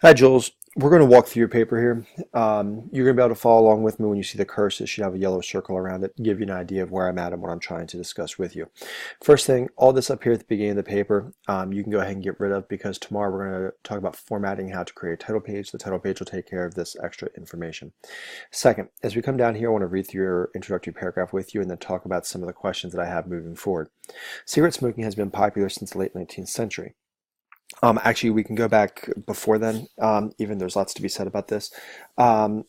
Hi, Jules. We're going to walk through your paper here. You're going to be able to follow along with me when you see the curse. It should have a yellow circle around it, give you an idea of where I'm at and what I'm trying to discuss with you. First thing, all this up here at the beginning of the paper, you can go ahead and get rid of because tomorrow we're going to talk about formatting, how to create a title page. The title page will take care of this extra information. Second, as we come down here, I want to read through your introductory paragraph with you and then talk about some of the questions that I have moving forward. Cigarette smoking has been popular since the late 19th century. Actually, we can go back before then. Even there's lots to be said about this. Um,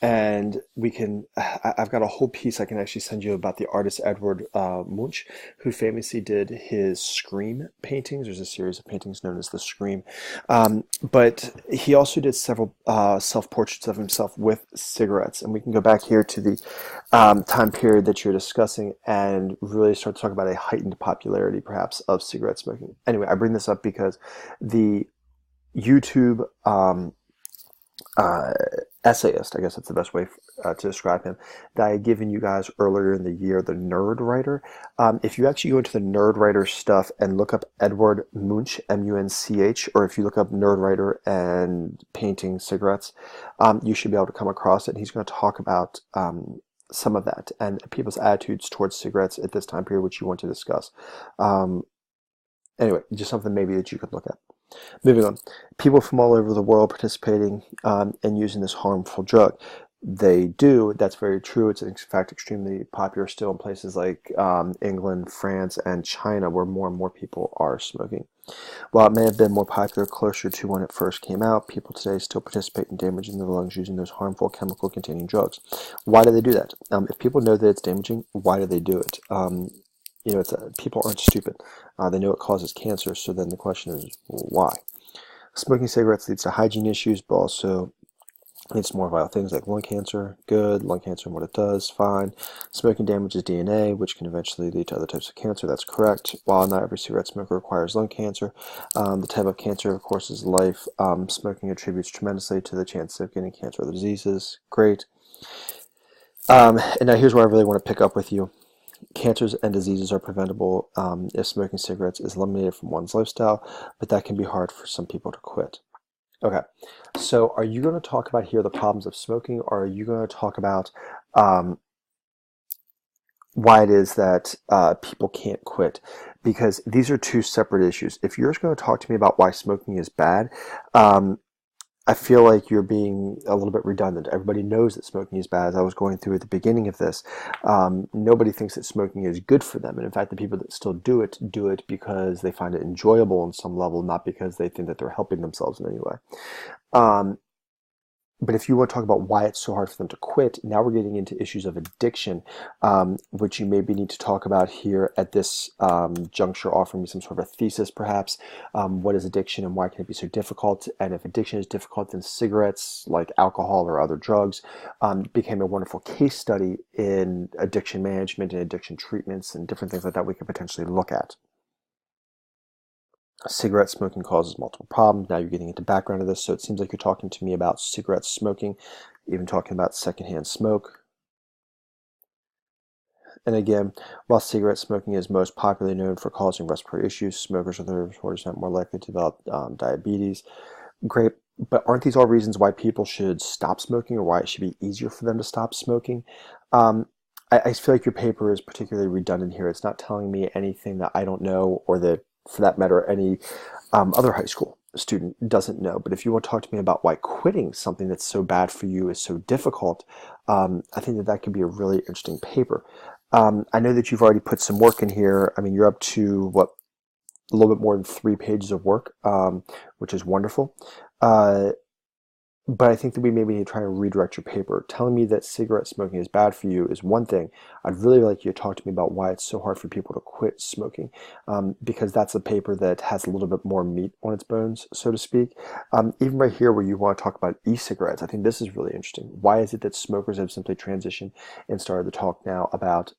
and we can, I've got a whole piece I can actually send you about the artist Edward Munch, who famously did his Scream paintings. There's a series of paintings known as the Scream. But he also did several self-portraits of himself with cigarettes. And we can go back here to the time period that you're discussing and really start to talk about a heightened popularity, perhaps, of cigarette smoking. Anyway, I bring this up because the YouTube uh, essayist, I guess that's the best way to describe him, that I had given you guys earlier in the year, the Nerd Writer. If you actually go into the Nerd Writer stuff and look up Edward Munch, M-U-N-C-H, or if you look up Nerd Writer and painting cigarettes, you should be able to come across it. And he's going to talk about some of that and people's attitudes towards cigarettes at this time period, which you want to discuss. Um, anyway, just something maybe that you could look at. Moving on, people from all over the world participating and using this harmful drug. They do. That's very true. It's in fact extremely popular still in places like England, France, and China, where more and more people are smoking. While it may have been more popular closer to when it first came out, people today still participate in damaging their lungs using those harmful chemical-containing drugs. Why do they do that? If people know that it's damaging, why do they do it? People aren't stupid. They know it causes cancer, so then the question is, why? Smoking cigarettes leads to hygiene issues, but also leads to more vital things like lung cancer. Good. Lung cancer and what it does, fine. Smoking damages DNA, which can eventually lead to other types of cancer. That's correct. While not every cigarette smoker requires lung cancer, the type of cancer, of course, is life. Smoking attributes tremendously to the chance of getting cancer or other diseases. Great. And now here's where I really want to pick up with you. Cancers and diseases are preventable if smoking cigarettes is eliminated from one's lifestyle, but that can be hard for some people to quit. Okay, so are you going to talk about here the problems of smoking, or are you going to talk about um, why it is that people can't quit? Because these are two separate issues. If you're going to talk to me about why smoking is bad, um, I feel like you're being a little bit redundant. Everybody knows that smoking is bad. As I was going through at the beginning of this, nobody thinks that smoking is good for them. And in fact, the people that still do it because they find it enjoyable on some level, not because they think that they're helping themselves in any way. Um, but if you want to talk about why it's so hard for them to quit, now we're getting into issues of addiction, which you maybe need to talk about here at this juncture, offering me some sort of a thesis, perhaps. What is addiction and why can it be so difficult? And if addiction is difficult, then cigarettes, like alcohol or other drugs, became a wonderful case study in addiction management and addiction treatments and different things like that we could potentially look at. Cigarette smoking causes multiple problems. Now you're getting into background of this, so it seems like you're talking to me about cigarette smoking, even talking about secondhand smoke. And again, while cigarette smoking is most popularly known for causing respiratory issues, smokers are 34% more likely to develop diabetes. Great, but aren't these all reasons why people should stop smoking or why it should be easier for them to stop smoking? Um, I feel like your paper is particularly redundant here. It's not telling me anything that I don't know or that, for that matter, any other high school student doesn't know. But if you want to talk to me about why quitting something that's so bad for you is so difficult, I think that that could be a really interesting paper. I know that you've already put some work in here. I mean, you're up to what, a little bit more than 3 pages of work, which is wonderful. Uh, but I think that we maybe need to try and redirect your paper. Telling me that cigarette smoking is bad for you is one thing. I'd really like you to talk to me about why it's so hard for people to quit smoking, because that's a paper that has a little bit more meat on its bones, so to speak. Even right here where you want to talk about e-cigarettes, I think this is really interesting. Why is it that smokers have simply transitioned and started to talk now about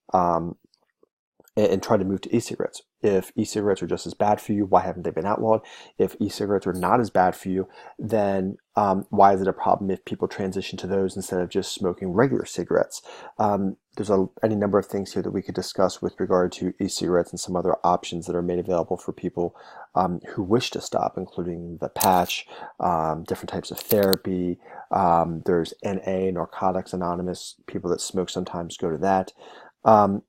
and try to move to e-cigarettes. If e-cigarettes are just as bad for you, why haven't they been outlawed? If e-cigarettes are not as bad for you, then why is it a problem if people transition to those instead of just smoking regular cigarettes? There's any number of things here that we could discuss with regard to e-cigarettes and some other options that are made available for people who wish to stop, including the patch, different types of therapy. There's NA, Narcotics Anonymous. People that smoke sometimes go to that. Um,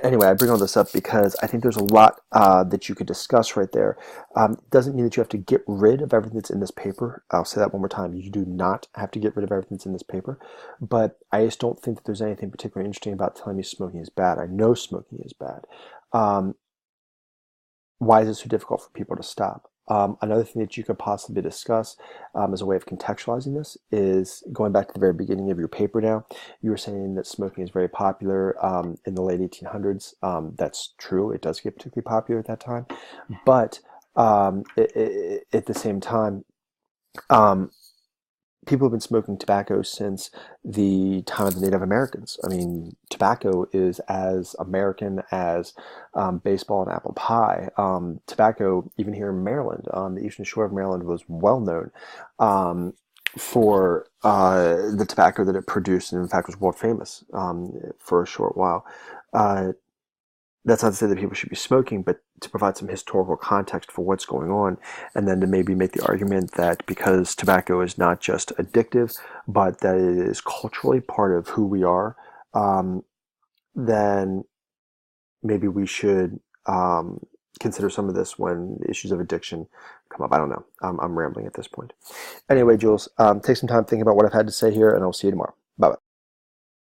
Anyway, I bring all this up because I think there's a lot that you could discuss right there. It doesn't mean that you have to get rid of everything that's in this paper. I'll say that one more time. You do not have to get rid of everything that's in this paper. But I just don't think that there's anything particularly interesting about telling me smoking is bad. I know smoking is bad. Um, why is it so difficult for people to stop? Another thing that you could possibly discuss as a way of contextualizing this is going back to the very beginning of your paper now. You were saying that smoking is very popular in the late 1800s. That's true. It does get particularly popular at that time. But at the same time, um, people have been smoking tobacco since the time of the Native Americans. I mean, tobacco is as American as baseball and apple pie. Tobacco, even here in Maryland, on the eastern shore of Maryland, was well known for the tobacco that it produced, and in fact was world famous for a short while. Uh, that's not to say that people should be smoking, but to provide some historical context for what's going on, and then to maybe make the argument that because tobacco is not just addictive, but that it is culturally part of who we are, um, then maybe we should consider some of this when issues of addiction come up. I don't know. I'm rambling at this point. Anyway, Jules, take some time thinking about what I've had to say here, and I'll see you tomorrow.